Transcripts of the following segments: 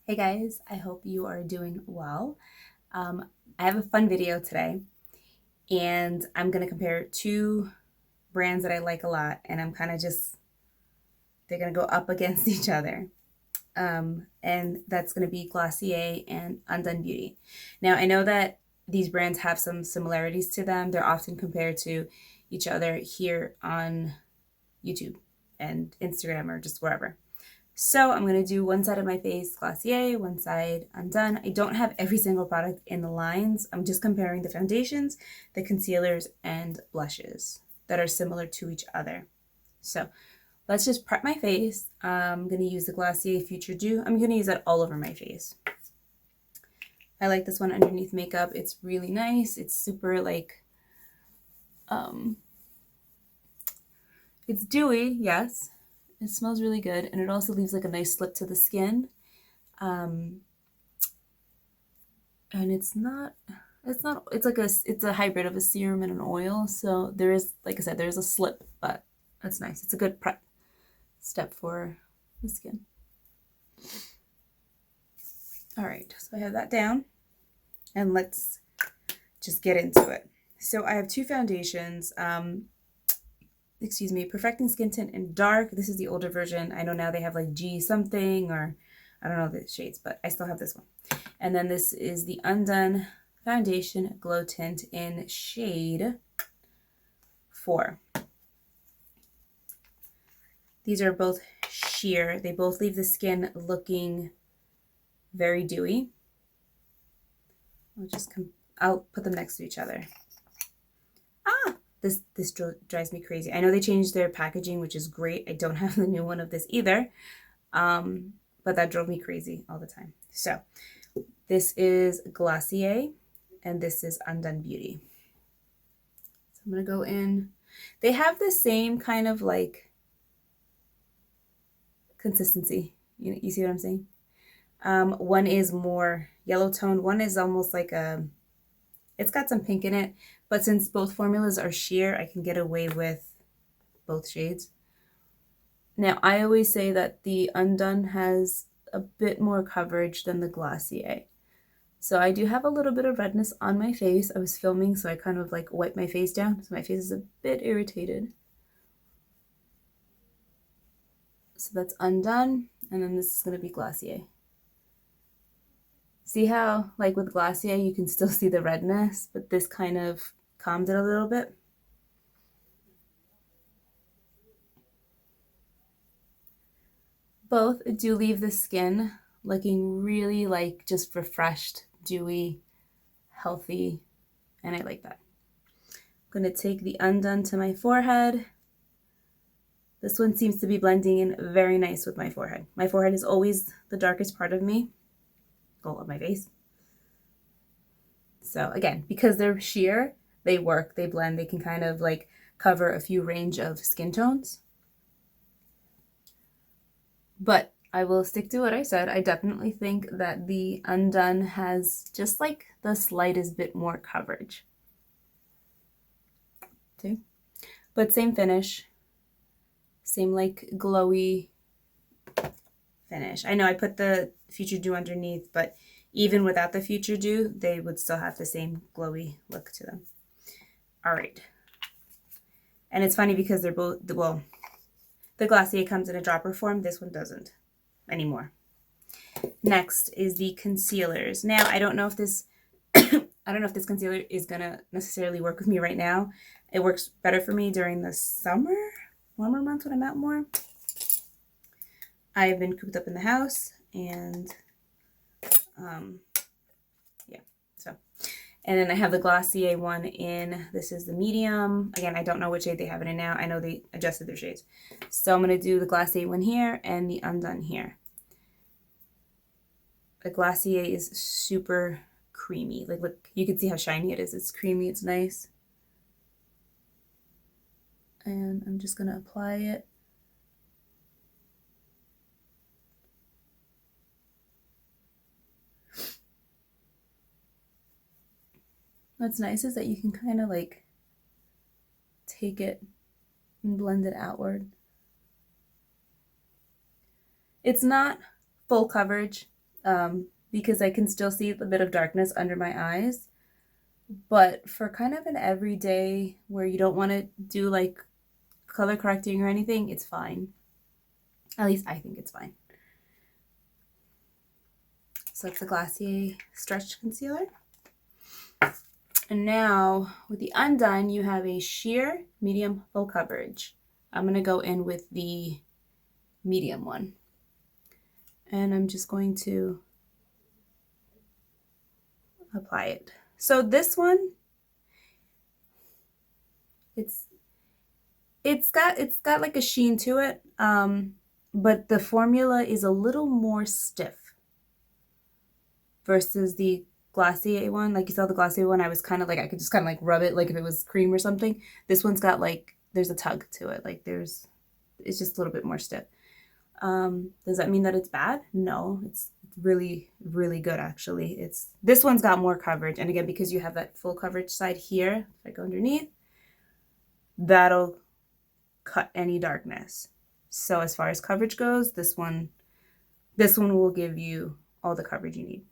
Hey guys, I hope you are doing well. I have a fun video today, and I'm going to compare two brands that I like a lot, and I'm kind of just, they're going to go up against each other. And that's going to be Glossier and Undone Beauty. Now, I know that these brands have some similarities to them. They're often compared to each other here on YouTube and Instagram or just wherever. So I'm going to do one side of my face Glossier, one side Undone. I don't have every single product in the lines. I'm just comparing the foundations, the concealers, and blushes that are similar to each other. So let's just prep my face. I'm going to use the Glossier Future Dew. I'm going to use that all over my face. I like this one underneath makeup. It's really nice. It's super it's dewy, yes. It smells really good, and it also leaves like a nice slip to the skin. And it's a hybrid of a serum and an oil. So there is, like I said, there's a slip, but that's nice. It's a good prep step for the skin. All right, so I have that down, and let's just get into it. So I have two foundations. Perfecting Skin Tint in Dark. This is the older version. I know now they have like G something, or I don't know the shades, but I still have this one. And then this is the Undone Foundation Glow Tint in shade 4. These are both sheer. They both leave the skin looking very dewy. I'll put them next to each other. This drives me crazy. I know they changed their packaging, which is great. I don't have the new one of this either. But that drove me crazy all the time. So this is Glossier, and this is Undone Beauty. So I'm going to go in. They have the same kind of like consistency. You see what I'm saying? One is more yellow toned. One is almost like it's got some pink in it. But since both formulas are sheer, I can get away with both shades. Now, I always say that the Undone has a bit more coverage than the Glossier. So I do have a little bit of redness on my face. I was filming, so I kind of like wiped my face down. So my face is a bit irritated. So that's Undone, and then this is going to be Glossier. See how, like with Glossier, you can still see the redness, but this kind of calmed it a little bit. Both do leave the skin looking really like just refreshed, dewy, healthy, and I like that. I'm going to take the Undone to my forehead. This one seems to be blending in very nice with my forehead. My forehead is always the darkest part of me. Of my face. So again, because they're sheer, they work, they blend, they can kind of like cover a few range of skin tones. But I will stick to what I said. I definitely think that the Undone has just like the slightest bit more coverage. Okay. But same finish, same like glowy finish. I know I put the Future Dew underneath, but even without the Future Dew, they would still have the same glowy look to them. All right. And it's funny because they're both, well, the Glossier comes in a dropper form. This one doesn't anymore. Next is the concealers. Now, I don't know if this concealer is going to necessarily work with me right now. It works better for me during the summer, warmer months when I'm out more. I've been cooped up in the house, and yeah, so. And then I have the Glossier one in, this is the medium. Again, I don't know which shade they have it in now. I know they adjusted their shades. So I'm going to do the Glossier one here and the Undone here. The Glossier is super creamy. Like, look, you can see how shiny it is. It's creamy, it's nice. And I'm just going to apply it. What's nice is that you can kind of like take it and blend it outward. It's not full coverage. because I can still see a bit of darkness under my eyes. But for kind of an everyday where you don't want to do like color correcting or anything, it's fine. At least I think it's fine. So it's the Glossier Stretch Concealer. And now with the Undone, you have a sheer medium full coverage. I'm going to go in with the medium one. And I'm just going to apply it. So this one, it's got like a sheen to it, but the formula is a little more stiff versus the Glossier one. Like you saw the Glossier one, I was kind of like, I could just kind of like rub it like if it was cream or something. This one's got like, there's a tug to it. Like it's just a little bit more stiff. Does that mean that it's bad? No, it's really, really good actually. This one's got more coverage. And again, because you have that full coverage side here, if I go underneath, that'll cut any darkness. So as far as coverage goes, this one will give you all the coverage you need.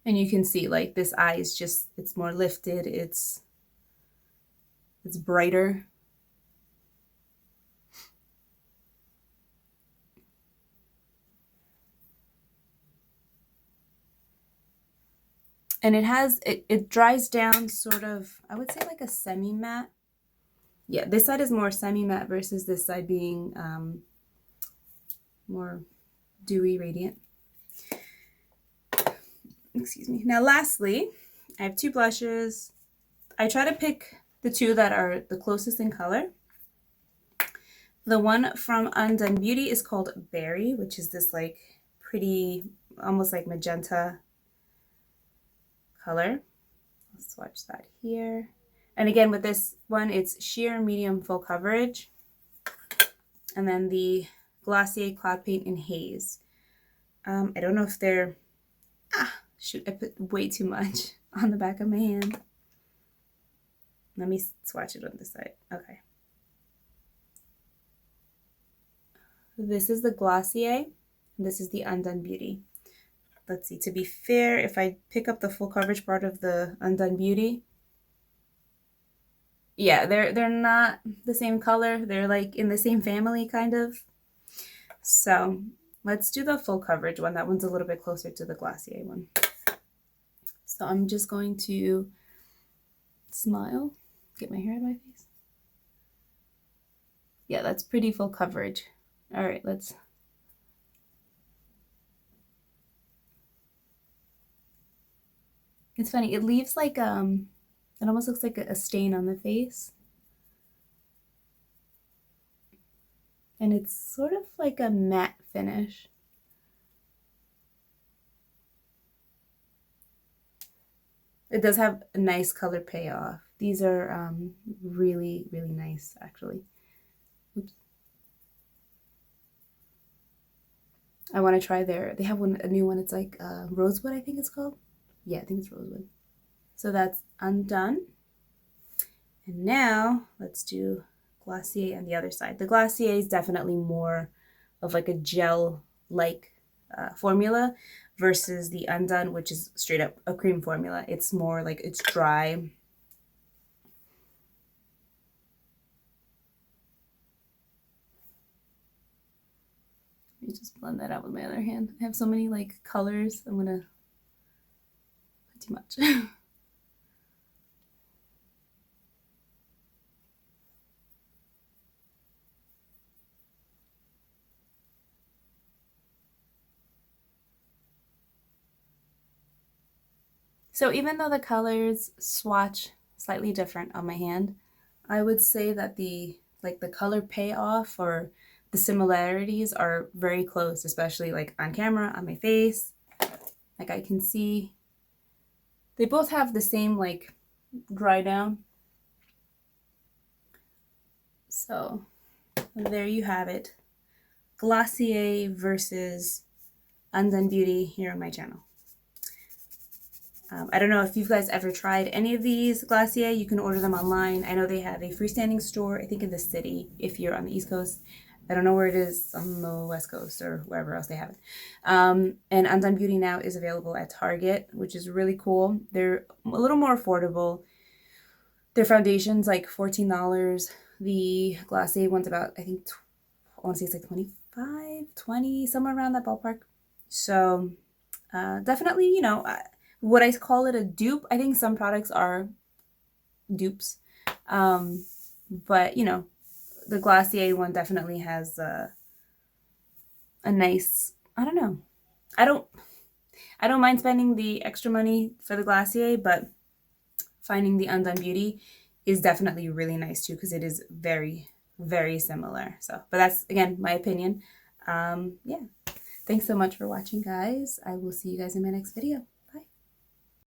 And you can see like this eye is just, it's more lifted, it's brighter. And it dries down sort of, I would say like a semi-matte. Yeah, this side is more semi-matte versus this side being more dewy radiant. Excuse me. Now lastly, I have two blushes. I try to pick the two that are the closest in color. The one from Undone Beauty is called Berry, which is this like pretty, almost like magenta color. Let's swatch that here. And again, with this one, it's sheer medium full coverage. And then the Glossier Cloud Paint in Haze. I don't know if they're, shoot, I put way too much on the back of my hand. Let me swatch it on this side. Okay. This is the Glossier, and this is the Undone Beauty. Let's see, to be fair, if I pick up the full coverage part of the Undone Beauty, yeah, they're not the same color. They're like in the same family, kind of. So let's do the full coverage one. That one's a little bit closer to the Glossier one. So I'm just going to smile, get my hair out of my face. Yeah, that's pretty full coverage. All right, let's. It's funny, it leaves like, it almost looks like a stain on the face. And it's sort of like a matte finish. It does have a nice color payoff. These are really, really nice, actually. Oops. I want to try they have a new one. It's like Rosewood, I think it's called. Yeah, I think it's Rosewood. So that's Undone. And now let's do Glossier on the other side. The Glossier is definitely more of like a gel-like formula versus the Undone, which is straight up a cream formula. It's more like, it's dry. Let me just blend that out with my other hand. I have so many like colors. I'm gonna put too much. So even though the colors swatch slightly different on my hand, I would say that the color payoff or the similarities are very close, especially like on camera, on my face. Like I can see they both have the same like dry down. So there you have it. Glossier versus Undone Beauty here on my channel. I don't know if you guys ever tried any of these Glossier. You can order them online. I know they have a freestanding store, I think in the city, if you're on the East Coast. I don't know where it is on the West Coast or wherever else they have it. And Undone Beauty now is available at Target, which is really cool. They're a little more affordable. Their foundation's like $14. The Glossier one's about, I think, I want to say it's like 25, 20, somewhere around that ballpark. So definitely, you know, would I call it a dupe? I think some products are dupes. But, you know, the Glossier one definitely has a nice, I don't know. I don't mind spending the extra money for the Glossier, but finding the Undone Beauty is definitely really nice too, because it is very, very similar. So, but that's, again, my opinion. Yeah. Thanks so much for watching, guys. I will see you guys in my next video.